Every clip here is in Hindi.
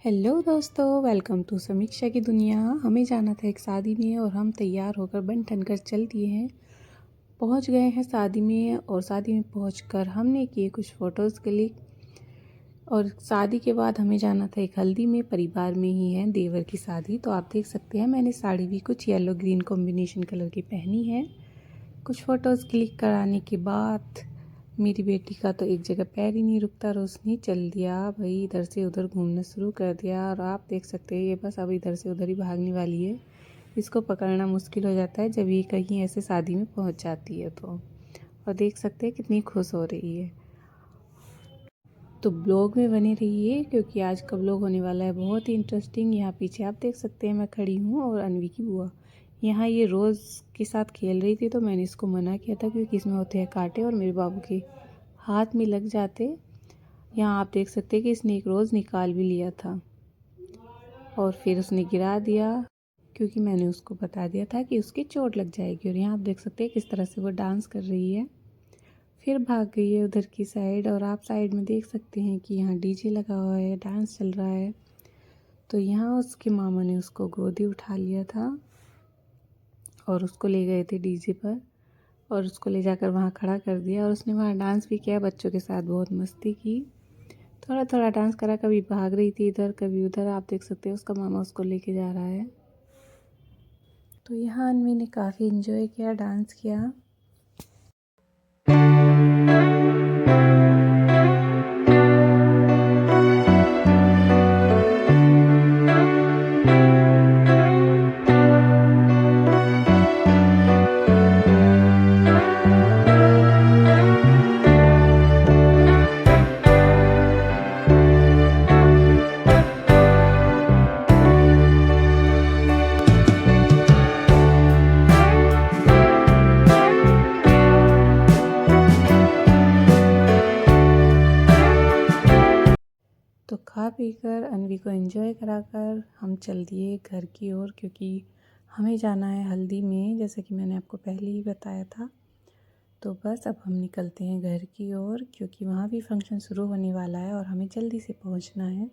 हेलो दोस्तों, वेलकम टू समीक्षा की दुनिया। हमें जाना था एक शादी में और हम तैयार होकर बन ठन कर चल दिए हैं। पहुंच गए हैं शादी में और शादी में पहुंचकर हमने किए कुछ फ़ोटोज़ क्लिक। और शादी के बाद हमें जाना था एक हल्दी में, परिवार में ही है देवर की शादी। तो आप देख सकते हैं मैंने साड़ी भी कुछ येलो ग्रीन कॉम्बिनेशन कलर की पहनी है। कुछ फ़ोटोज़ क्लिक कराने के बाद मेरी बेटी का तो एक जगह पैर ही नहीं रुकता और उसने चल दिया भाई, इधर से उधर घूमना शुरू कर दिया। और आप देख सकते हैं ये बस अब इधर से उधर ही भागने वाली है। इसको पकड़ना मुश्किल हो जाता है जब ये कहीं ऐसे शादी में पहुंच जाती है तो। और देख सकते हैं कितनी खुश हो रही है। तो ब्लॉग में बने रहिए क्योंकि आज का ब्लॉग होने वाला है बहुत ही इंटरेस्टिंग। यहाँ पीछे आप देख सकते हैं मैं खड़ी हूँ और अनवी की बुआ यहाँ ये रोज़ के साथ खेल रही थी। तो मैंने इसको मना किया था क्योंकि इसमें होते हैं कांटे और मेरे बाबू के हाथ में लग जाते। यहाँ आप देख सकते हैं कि इसने एक रोज़ निकाल भी लिया था और फिर उसने गिरा दिया क्योंकि मैंने उसको बता दिया था कि उसकी चोट लग जाएगी। और यहाँ आप देख सकते हैं किस तरह से वो डांस कर रही है। फिर भाग गई है उधर की साइड और आप साइड में देख सकते हैं कि यहाँ डीजे लगा हुआ है, डांस चल रहा है। तो यहाँ उसके मामा ने उसको गोदी उठा लिया था और उसको ले गए थे डीजे पर और उसको ले जाकर वहाँ खड़ा कर दिया और उसने वहाँ डांस भी किया, बच्चों के साथ बहुत मस्ती की। थोड़ा थोड़ा डांस करा, कभी भाग रही थी इधर कभी उधर। आप देख सकते हैं उसका मामा उसको लेके जा रहा है। तो यहाँ अनवी ने काफ़ी इन्जॉय किया, डांस किया। तो खा पी कर अनवी को एंजॉय कराकर हम चल दिए घर की ओर क्योंकि हमें जाना है हल्दी में, जैसा कि मैंने आपको पहले ही बताया था। तो बस अब हम निकलते हैं घर की ओर क्योंकि वहाँ भी फंक्शन शुरू होने वाला है और हमें जल्दी से पहुँचना है।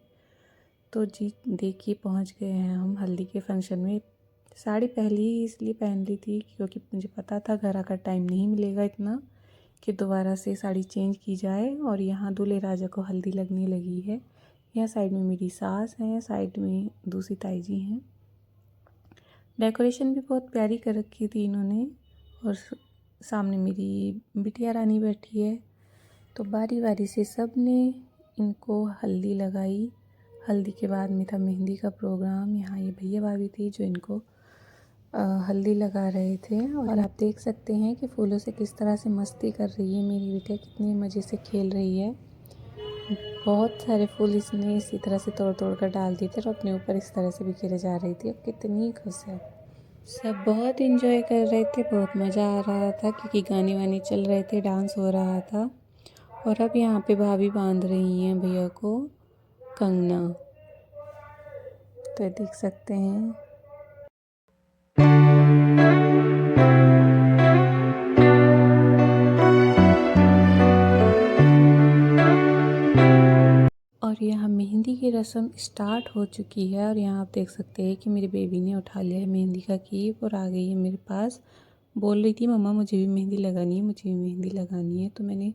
तो जी देखिए पहुँच गए हैं हम हल्दी के फंक्शन में। साड़ी पहले ही इसलिए पहन ली थी क्योंकि मुझे पता था घर आकर टाइम नहीं मिलेगा इतना कि दोबारा से साड़ी चेंज की जाए। और यहाँ दूल्हे राजा को हल्दी लगने लगी है। यहाँ साइड में मेरी सास हैं, साइड में दूसरी ताई जी हैं। डेकोरेशन भी बहुत प्यारी कर रखी थी इन्होंने। और सामने मेरी बिटिया रानी बैठी है। तो बारी बारी से सब ने इनको हल्दी लगाई। हल्दी के बाद में था मेहंदी का प्रोग्राम। यहाँ ये भैया भाभी थी जो इनको हल्दी लगा रहे थे। और आप देख सकते हैं कि फूलों से किस तरह से मस्ती कर रही है मेरी बिटिया, कितनी मज़े से खेल रही है। बहुत सारे फूल इसने इसी तरह से तोड़ तोड़ कर डाल दिए थे और अपने ऊपर इस तरह से बिखेरे जा रही थी। अब कितनी खुश है। सब बहुत एंजॉय कर रहे थे, बहुत मज़ा आ रहा था क्योंकि गाने वाने चल रहे थे, डांस हो रहा था। और अब यहाँ पे भाभी बांध रही हैं भैया को कंगना। तो देख सकते हैं। और यहाँ मेहंदी की रस्म स्टार्ट हो चुकी है। और यहाँ आप देख सकते हैं कि मेरी बेबी ने उठा लिया है मेहंदी का कीप और आ गई है मेरे पास। बोल रही थी मम्मा मुझे भी मेहंदी लगानी है, मुझे भी मेहंदी लगानी है। तो मैंने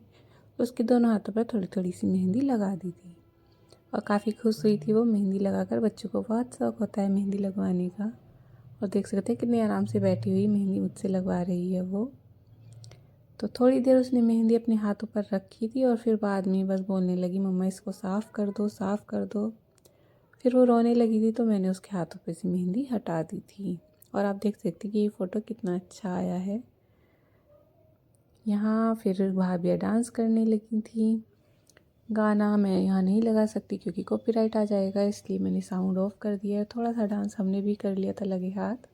उसके दोनों हाथों पर थोड़ी थोड़ी सी मेहंदी लगा दी थी और काफ़ी खुश हुई थी वो मेहंदी लगाकर। बच्चों को बहुत शौक होता है मेहंदी लगवाने का। और देख सकते हैं कितने आराम से बैठी हुई मेहंदी मुझसे लगवा रही है वो। तो थोड़ी देर उसने मेहंदी अपने हाथों पर रखी थी और फिर बाद में बस बोलने लगी मम्मा इसको साफ़ कर दो, साफ़ कर दो। फिर वो रोने लगी थी तो मैंने उसके हाथों पे से मेहंदी हटा दी थी। और आप देख सकते हैं कि ये फ़ोटो कितना अच्छा आया है। यहाँ फिर भाभियाँ डांस करने लगी थी। गाना मैं यहाँ नहीं लगा सकती क्योंकि कॉपीराइट आ जाएगा, इसलिए मैंने साउंड ऑफ कर दिया है। थोड़ा सा डांस हमने भी कर लिया था लगे हाथ।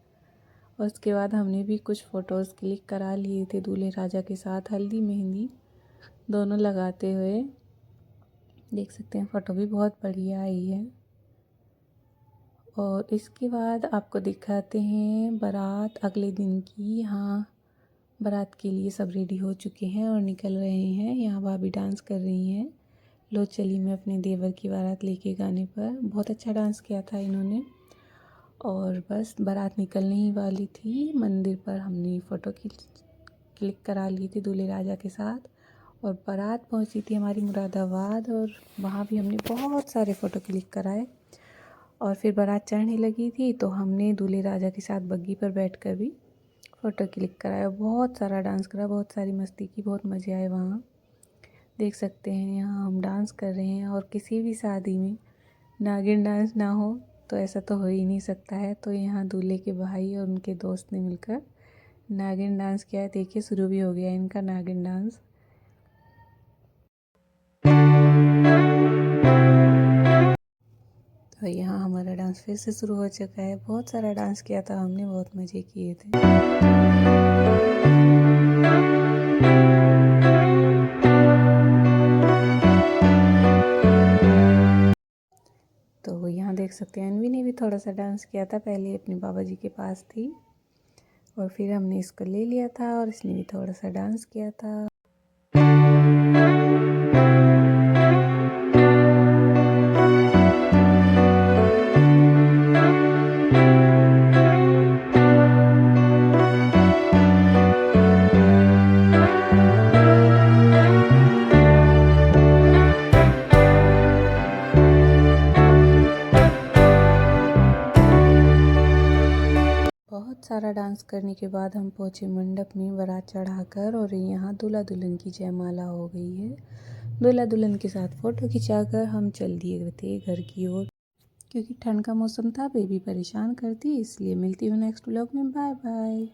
और उसके बाद हमने भी कुछ फ़ोटोज़ क्लिक करा लिए थे दूल्हे राजा के साथ, हल्दी मेहंदी दोनों लगाते हुए। देख सकते हैं फ़ोटो भी बहुत बढ़िया आई है। और इसके बाद आपको दिखाते हैं बारात अगले दिन की। यहाँ बारात के लिए सब रेडी हो चुके हैं और निकल रहे हैं। यहाँ भाभी डांस कर रही हैं, लो चली मैं अपने देवर की बारात लेके गाने पर। बहुत अच्छा डांस किया था इन्होंने। और बस बारात निकलने ही वाली थी, मंदिर पर हमने फ़ोटो क्लिक करा ली थी दूल्हे राजा के साथ। और बारात पहुंची थी हमारी मुरादाबाद, और वहाँ भी हमने बहुत सारे फ़ोटो क्लिक कराए। और फिर बारात चढ़ने लगी थी तो हमने दूल्हे राजा के साथ बग्गी पर बैठकर भी फ़ोटो क्लिक कराया। बहुत सारा डांस करा, बहुत सारी मस्ती की, बहुत मज़े आए वहाँ। देख सकते हैं यहाँ हम डांस कर रहे हैं। और किसी भी शादी में नागिन डांस ना हो तो ऐसा तो हो ही नहीं सकता है। तो यहाँ दूल्हे के भाई और उनके दोस्त ने मिलकर नागिन डांस किया है। देखिए शुरू भी हो गया इनका नागिन डांस। तो यहाँ हमारा डांस फिर से शुरू हो चुका है। बहुत सारा डांस किया था हमने, बहुत मज़े किए थे। तो यहाँ देख सकते हैं अनवी ने भी थोड़ा सा डांस किया था। पहले अपने बाबा जी के पास थी और फिर हमने इसको ले लिया था और इसने भी थोड़ा सा डांस किया था। बहुत सारा डांस करने के बाद हम पहुँचे मंडप में बारात चढ़ाकर, और यहाँ दूल्हा दुल्हन की जयमाला हो गई है। दूल्हा दुल्हन के साथ फ़ोटो खिंचाकर हम चल दिए थे घर की ओर, क्योंकि ठंड का मौसम था, बेबी परेशान करती, इसलिए। मिलती हूँ नेक्स्ट व्लॉग में। Bye bye.